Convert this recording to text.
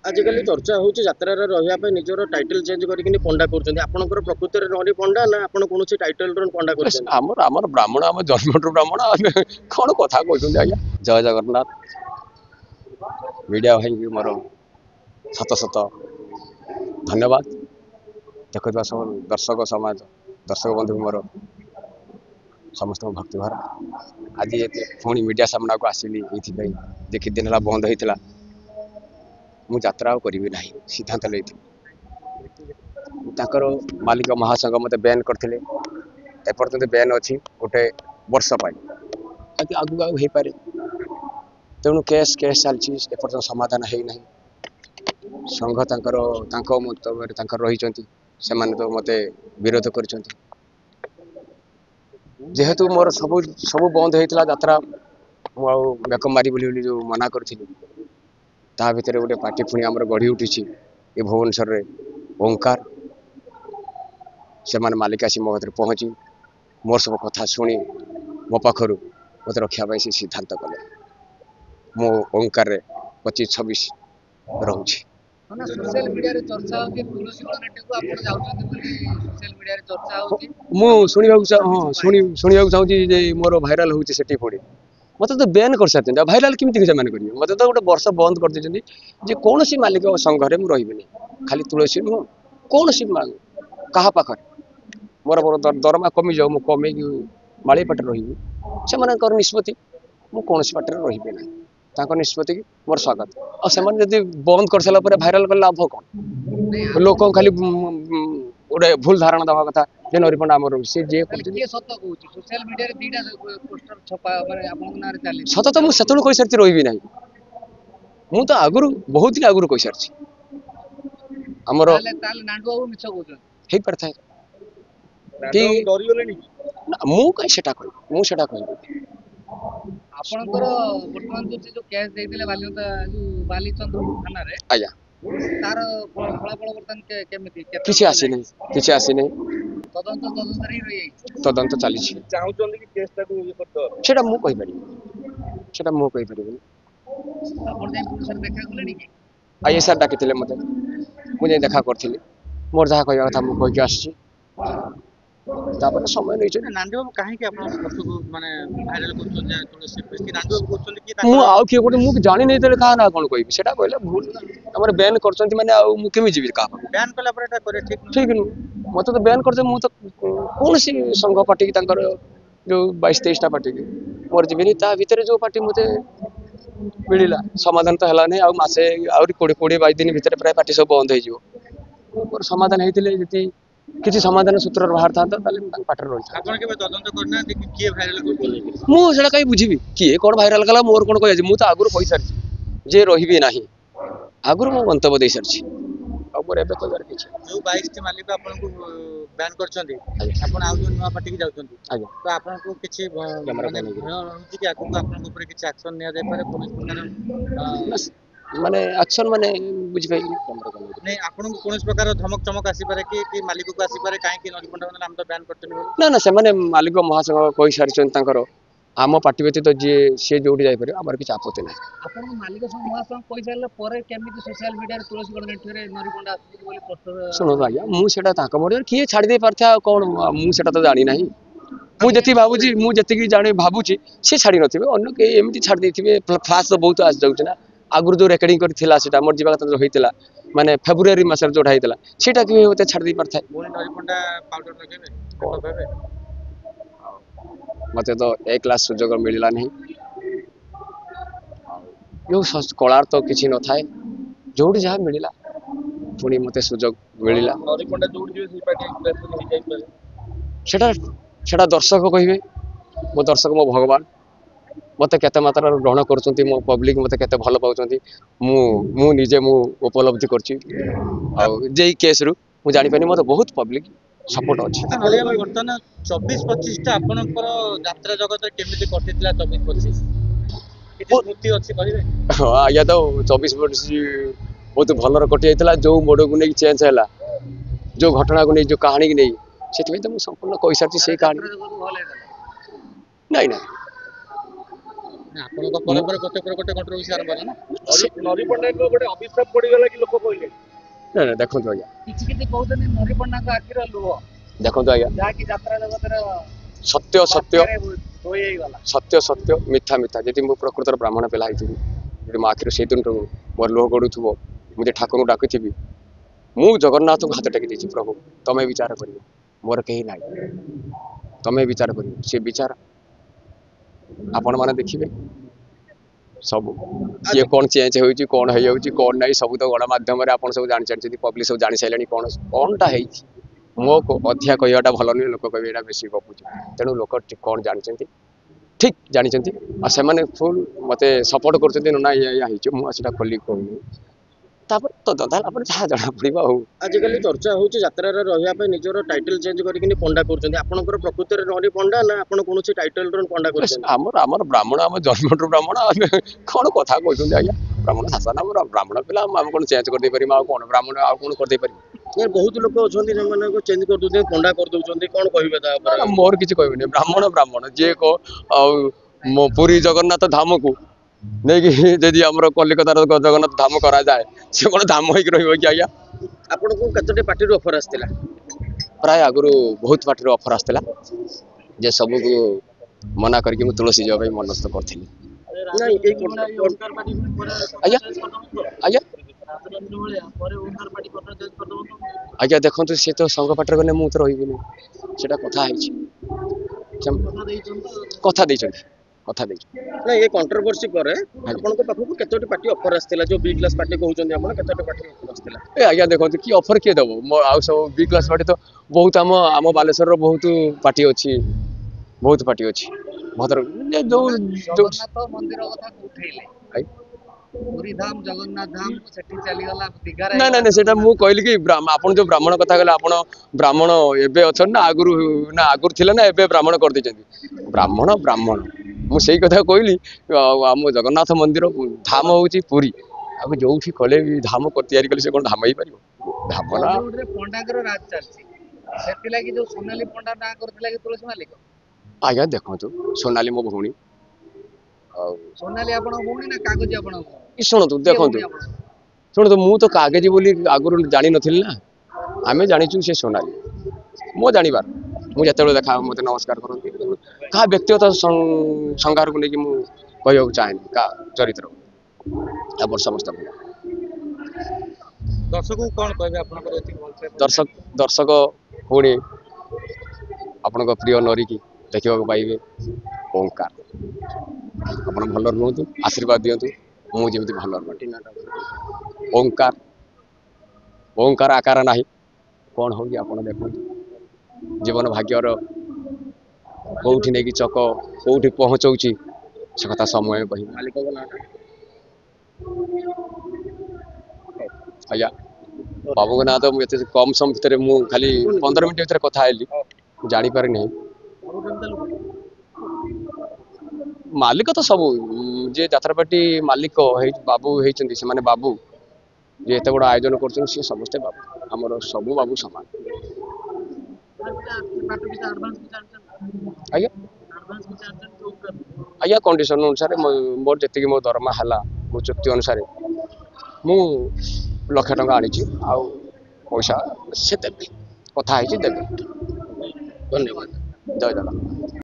आजिकल चर्चा होची यात्रा रहिया पे निजर टाइटल चेंज करके पंडा करछन्ती आपनकर प्रकृति रे नरी पंडा ना आपण कोनोसी टाइटल रो पंडा करछन्ती आमर ब्राह्मण आम जन्मठू ब्राह्मण आमे कौन कथा कहते आज्ञा जय जगन्नाथ मीडिया भाई मोर शत शत धन्यवाद देखुवा सब दर्शक समाज दर्शक बंधु मोर समस्त भक्तिभार आज पुणी मीडिया सामना को आसिली ये देखी दिन है बंद होता मु यात्रा करी ना सिद्धांत लेती मालिक महासंघ मत बैन करते एपर्तंत बैन अच्छी गोटे वर्ष आगे आगू हो पारे तेणु केस केस चलती एपर्तंत समाधान है ना संघ मत रही तो मत विरोध कर जेहेतु मोर सब सब बंद होता यात्रा मेक मारी बोली जो मना करी ता भितर गोटे पार्टी पुणी आम गढ़ी उठी ये भुवनेश्वर रे ओंकार से मालिक आसी मो पाखे पहुँची मोर सब कथा शुणी मो पाखर मत रखापी से सिद्धांत कले मो ओंकार रे 25-26 रोचे सोशल मीडिया रे चर्चा होची तुलसी गणनाट्य को आपण जाउछन्ती बोली सोशल मीडिया रे चर्चा होची मु सुनिबाकू चाहूची जे मोर भाइराल होची सेठी पड़ी मत तो बैन कर सकते भाइराल केमती से करेंगे मत तो गोटे वर्ष बंद कर देछन्ती जे कौन सी मालिक संघ रे मु रहिबिनी खाली तुलसी नु कौन सी कहा पाखर मोर दरमा कमी जाऊ मु कमे माली पाटे रही से निष्पत्ति मु कौन सी पाटे रही ना निष्पत्ति मोर स्वागत और से बंद कर सारा भाइराल कर लाभ कौन लोक खाली गोटे भूल धारणा दवा कथा जे नरी पंडा आमर सी जे सत कहूची सोशल मीडिया रे दीटा पोस्टर छपा माने आपन नारे चाली सत तो मु सेतुल कहि सारती रहिबी नाही मु तो आगुरु बहुत दिन आगुरु कहि सारची हमर ताले नांडू बाबू मिछ कहउछन हे परथाय कि डरी गलेनी मु कहि सेटा कहि आपनकर वर्तमान जो केस देइतिले बालियंता जो बालीचंद्र थाना रे आया तार फलाफल वर्तमान केमिति किछि आसी नै तदंत रही तदंत चली चाहुचंदी कि केस टाको ये करतो सेटा मु कहि परिबे आपण जाई पुलिस रे देखा गलेनी कि आईएसआर डाकिथिले मते मु जाई देखा करथिले मोर जहा कहया कथा मु कहि आछि तापर समय नै छै नांदी बाबू काहे कि आपण फोटो को माने भाइराल करछन जे तुलसी कि नांदी बाबू करछन कि मु आउ के गोटे मु जानि नै तले कहा ना कोन कहबी सेटा कहले भूल हमर बैन करछन्ती माने आ मु केमि जीबी कहा बैन कला पर एटा करे ठीक नु मते तो बैन करछे मु तो कोन सी संघ पार्टी की तांकर जो 22-23 टा पार्टी की मोर जीबनी ता भीतर जो पार्टी मते मिलिला समाधान तो हला नै आ मासे आउरी 20-22 दिन भीतर प्राय पार्टी सब बंद हो जिवो मोर समाधान हेतिले जति किसी समाधान सूत्र बाहर था पाटर रही आपण के तदंत करना कि के भाइराल करछन मु सेटा कहि बुझिबी किए कोन भाइराल कला मोर कोन कहि मु तो आगुर कहि सारछि जे रहिबी नाही आगुर मु गंतव्य दे सारछि आ मोर एबे तो जर किछ जो 22 टी मालिक आपण को बैन करछन्ती आपण आउ जो नवा पार्टी के जाउछन्ती आज्ञा तो आपण को किछि रहउछि कि आपण को ऊपर किछि एक्शन निया जाय पारे पुलिस प्रकार माने एक्शन माने बुझि पाइली नहीं आपण को कोनस प्रकार धमक चमक आसी पारे कि मालिक को आसी पारे काहे कि नरिपंडा नाम तो बैन करतनी ना ना से माने मालिक महासंघ कहि सारिछन तांकर आम पार्टी व्यतीत जे से जोडी जाय पारे हमर किछ आपत्ति नै आपण मालिक संग महासंघ कहि सारले परे केमिति सोशल मीडिया रे तुलसी गणनाट्य रे नरिपंडा आसी बोली पोस्टर सुनो भैया मु सेटा तांक मोर किए छाडी दे परथा कोन मु सेटा तो जानि नाही मु जति भाबुची मु जति की जाने भाबुची से छाडी नथिबे अन्य के एमिति छाडी देथिबे फ्लाश तो बहुत आस जाउछ ना आगुर जो रेकर्डिंग करथिला सेटा मोर जीवा कथा जो होइतिला माने फेब्रुआरी मास जोडा हेतिला सेटा कि होते छाडी दे परथाय बोली नरिपंडा पाउडर लगेबे कहबे मते तो एक क्लास सुजोग मिलला नहीं यो कलार तो किछि न थाए जोडी जहा मिलला पुनी मते सुजोग मिलला नरिपंडा जोडी जे पार्टी प्रेसिडेंट हो जाय पारे सेटा सेटा दर्शक कहिबे मो दर्शक मो भगवान मत केते मात्रा ग्रहण करछन्ती मो पब्लिक मत केते भल पाउछन्ती मु निजे मु उपलब्धि करछि आ जेई केस रु मु जानि पानी मत बहुत पब्लिक सपोर्ट अछि हलिया भाई वर्तमान 24-25 टा आपनकर यात्रा जगत केमिति कटितला 24-25 किछि स्मृति अछि कहिबे हां या तो 24-25 बहुत भलर कटि जाइतला जो मोड को नै चेंज हैला जो घटना को नै जो कहानी की नै सेति तो मु संपूर्ण कहि सारछि से कहानी नहीं नहीं ଆପଣଙ୍କ ପରେ ପରେ ଗୋଟେ ପରେ ଗୋଟେ କଣ୍ଟ୍ରୋଭର୍ସି ଆରମ୍ଭ ହେଲା ନା। ନବୀନ ପଟ୍ଟନାୟକ ଗୋଟେ ଅଭିଶାପ ପଡିଗଲା କି ଲୋକ କହିଲେ। ନାଇଁ ନାଇଁ ଦେଖନ୍ତୁ ଆଜ୍ଞା, କିଛି କିଛି କହୁଛନ୍ତି ନବୀନ ପଟ୍ଟନାୟକଙ୍କ ଆଖିର ଲୁହ ଦେଖନ୍ତୁ ଆଜ୍ଞା, ଯାହାକି ଯାତ୍ରା ଜଗତର ସତ୍ୟ ସତ୍ୟ ବାତ୍ୟାରେ ଧୋଇ ହେଇଗଲା। ସତ୍ୟ ସତ୍ୟ ମିଥ୍ୟା ମିଥ୍ୟା। ଯଦି ମୁଁ ପ୍ରକୃତର ବ୍ରାହ୍ମଣ ପିଲା ହେଇଥିବି, ଯଦି ମୋ ଆଖିରେ ସେଇ ଦିନଠୁ ମୋର ଲୁହ ଗଡ଼ୁଥିବ, ମୁଁ ଯେ ଠାକୁରଙ୍କୁ ଡାକୁଥିବି, ମୁଁ ଜଗନ୍ନାଥଙ୍କୁ ହାତ ଟେକି ଦେଇଛି, ପ୍ରଭୁ ତମେ ବିଚାର କରିବ, ମୋର କେହି ନାହିଁ, ତମେ ବିଚାର କରିବ। ସେ ବିଚାର ଆପଣମାନେ ଦେଖିବେ ସବୁ, କିଏ କ'ଣ ଚେଞ୍ଜ ହେଉଛି, କ'ଣ ହେଇଯାଉଛି, କ'ଣ ନାହିଁ, ସବୁ ତ ଗଣମାଧ୍ୟମରେ ଆପଣ ସବୁ ଜାଣିଛନ୍ତି, ପବ୍ଲିକ ସବୁ ଜାଣି ସାରିଲେଣି କ'ଣଟା ହେଇଛି। ମୋ ଅଧିକା କହିବାଟା ଭଲ ନୁହେଁ, ଲୋକ କହିବେ ଏଇଟା ବେଶୀ ଗପୁଛି। ତେଣୁ ଲୋକ କ'ଣ ଜାଣିଛନ୍ତି, ଠିକ୍ ଜାଣିଛନ୍ତି, ଆଉ ସେମାନେ ଫୁଲ୍ ମୋତେ ସପୋର୍ଟ କରୁଛନ୍ତି, ନା ଏଇଆ ହେଇଛି, ମୁଁ ସେଇଟା ଖୋଲି କହୁନି। ତାପରେ ତଦନ୍ତ ହେଲା ପରେ ଯାହା ଜଣା ପଡ଼ିବ। ଆଉ ଆଜିକାଲି ଚର୍ଚ୍ଚା ହଉଛି ଯାତ୍ରାରେ ରହିବା ପାଇଁ ନିଜର ଟାଇଟଲ ଚେଞ୍ଜ କରିକି ପଣ୍ଡା କରୁଛନ୍ତି। ଆପଣଙ୍କର ପ୍ରକୃତରେ ନରି ପଣ୍ଡା ନା ଆପଣ କୌଣସି ଟାଇଟଲର ପଣ୍ଡା କରୁଛନ୍ତି? ଆମର ବ୍ରାହ୍ମଣ, ଆମ ଜନ୍ମଠୁ ବ୍ରାହ୍ମଣ, ଆମେ କ'ଣ କଥା କହୁଛନ୍ତି ଆଜ୍ଞା। ବ୍ରାହ୍ମଣ ଶାସନ, ଆମର ବ୍ରାହ୍ମଣ ପିଲା, ଆମେ କ'ଣ ଚେଞ୍ଜ କରିଦେଇପାରିବୁ? ଆଉ କ'ଣ ବ୍ରାହ୍ମଣ ଆଉ କ'ଣ କରିଦେଇପାରିବୁ? ବହୁତ ଲୋକ ଅଛନ୍ତି ଯେଉଁମାନଙ୍କୁ ଚେଞ୍ଜ କରିଦଉଛନ୍ତି, ପଣ୍ଡା କରିଦଉଛନ୍ତି, କ'ଣ କହିବେ ତା ଉପରେ? ମୋର କିଛି କହିବିନି, ବ୍ରାହ୍ମଣ ବ୍ରାହ୍ମଣ ଯିଏ ଆଉ ମୋ ପୁରୀ ଜଗନ୍ନାଥ ଧାମକୁ ନେଇକି ଯଦି ଆମର କଲିକତାର ଜଗନ୍ନାଥ ଧାମ କରାଯାଏ, ସେ କ'ଣ ଧାମ ହେଇକି ରହିବ କି ଆଜ୍ଞା? ଆପଣଙ୍କୁ କେତୋଟି ପାର୍ଟିରୁ ଅଫର ଆସିଥିଲା? ପ୍ରାୟ ଆଗରୁ ବହୁତ ପାର୍ଟିରୁ ଅଫର ଆସିଥିଲା, ଯେ ସବୁକୁ ମନା କରିକି ମୁଁ ତୁଳସୀ ଯିବା ପାଇଁ ମନସ୍ଥ କରିଥିଲି। ନାଇଁ ଏଇ ଆଜ୍ଞା ଆଜ୍ଞା ଆଜ୍ଞା ଦେଖନ୍ତୁ, ସେ ତ ସଂଘ ପାଟିରେ ଗଲେ ମୁଁ ତ ରହିବିନି, ସେଟା କଥା ହେଇଛି, କଥା ଦେଇଛନ୍ତି। ନାଇଁ ଏ କଣ୍ଟ୍ରୋଭର୍ସି ପରେ ଆପଣଙ୍କ ପାଖକୁ କେତୋଟି ପାର୍ଟି ଅଫର ଆସିଥିଲା? ଯୋଉ ବି କ୍ଲାସ ପାର୍ଟି କହୁଛନ୍ତି ଆପଣ, କେତୋଟି ପାର୍ଟି ଅଫର ଆସିଥିଲା? ଆଜ୍ଞା ଦେଖନ୍ତୁ, କି ଅଫର କିଏ ଦେବ? ଆଉ ସବୁ ବି କ୍ଲାସ ପାର୍ଟି ତ ବହୁତ, ଆମ ବାଲେଶ୍ୱରର ବହୁତ ପାର୍ଟି ଅଛି, ଭଦ୍ରକ ଯୋଉ ଜଗନ୍ନାଥ ମନ୍ଦିର କଥା ଉଠେଇଲେ, ପୁରୀ ଧାମ, ଜଗନ୍ନାଥ ଧାମ ସେଠି ଚାଲିଗଲା, ଦିଘାରେ ନାଇଁ ସେଟା ମୁଁ କହିଲି କି ଆପଣ ଯୋଉ ବ୍ରାହ୍ମଣ କଥା କହିଲେ, ଆପଣ ବ୍ରାହ୍ମଣ ଏବେ ଅଛନ୍ତି ନା ଆଗରୁ ଥିଲେ ନା ଏବେ ବ୍ରାହ୍ମଣ କରିଦେଇଛନ୍ତି? ବ୍ରାହ୍ମଣ ମୁଁ ସେଇ କଥା କହିଲି। ଆମ ଜଗନ୍ନାଥ ମନ୍ଦିର ଧାମ ହଉଛି ପୁରୀ, ଆଉ ଯୋଉଠି କଲେ ବି ଧାମ ତିଆରି କଲେ ସେ କ'ଣ ଧାମ ହେଇପାରିବ? ଧାମ ନା। ବଲିଉଡରେ ପଣ୍ଡାଙ୍କର ରାଜ ଚାଲିଛି, ସେଥିଲାଗି ଯୋଉ ସୋନାଲି ପଣ୍ଡା ନାଁ କରିଥିଲା କି ତୁଳସୀ ମାଲିକ। ଆଜ୍ଞା ଦେଖନ୍ତୁ, ସୋନାଲି ମୋ ଭଉଣୀ, ଆଉ ସୋନାଲି ଆପଣଙ୍କ ଭଉଣୀ ନା କାଗଜ ଆପଣଙ୍କ ଭଉଣୀ? ଶୁଣନ୍ତୁ ମୁଁ ତ କାଗଜ ବୋଲି ଆଗରୁ ଜାଣିନଥିଲି ନା, ଆମେ ଜାଣିଛୁ ସେ ସୋନାଲି। ମୋ ଜାଣିବାର, ମୁଁ ଯେତେବେଳେ ଦେଖା ମୋତେ ନମସ୍କାର କରନ୍ତି, କାହା ବ୍ୟକ୍ତିଗତ ସଂଘାରକୁ ନେଇକି ମୁଁ କହିବାକୁ ଚାହେଁନି କାହା ଚରିତ୍ର। ଆପଣ ସମସ୍ତେ ଭଲ। ଦର୍ଶକଙ୍କୁ କ'ଣ କହିବେ ଆପଣଙ୍କର ଏତିକି ଭଲସେ? ଦର୍ଶକ ପୁଣି ଆପଣଙ୍କ ପ୍ରିୟ ନରୀକି ଦେଖିବାକୁ ପାଇବେ ଓଁକାର। ଆପଣ ଭଲ ରୁହନ୍ତୁ, ଆଶୀର୍ବାଦ ଦିଅନ୍ତୁ, ମୁଁ ଯେମିତି ଭଲ ରୁହନ୍ତି। ଓଁକାର ଆକାର ନାହିଁ, କ'ଣ ହଉଛି ଆପଣ ଦେଖନ୍ତୁ। ଜୀବନ ଭାଗ୍ୟର କୋଉଠି ନେଇକି ଚକ କୋଉଠି ପହଞ୍ଚଉଛି, ସେ କଥା ସମୟ କହିବ। ମାଲିକଙ୍କ ନାଁଟା? ଆଜ୍ଞା ବାବୁଙ୍କ ନାଁ ତ ମୁଁ ଏତେ କମ୍ ସମୟ ଭିତରେ, ମୁଁ ଖାଲି 15 ମିନିଟ୍ ଭିତରେ କଥା ହେଲି, ଜାଣିପାରିନି। ମାଲିକ ତ ସବୁ, ଯିଏ ଯାତ୍ରାପାର୍ଟି ମାଲିକ ବାବୁ ହେଇଛନ୍ତି, ସେମାନେ ବାବୁ ଯିଏ ଏତେ ବଡ଼ ଆୟୋଜନ କରୁଛନ୍ତି, ସିଏ ସମସ୍ତେ ବାବୁ, ଆମର ସବୁ ବାବୁ ସମାନ। ଆଜ୍ଞା କଣ୍ଡିସନ ଅନୁସାରେ ମୋର ଯେତିକି ମୋ ଦରମା ହେଲା, ମୋ ଚୁକ୍ତି ଅନୁସାରେ ମୁଁ 1,00,000 ଟଙ୍କା ଆଣିଛି, ଆଉ ପଇସା ସେ ଦେବେ, କଥା ହେଇଛି ଦେବେ। ଧନ୍ୟବାଦ, ଜୟ ଜଗନ୍ନାଥ।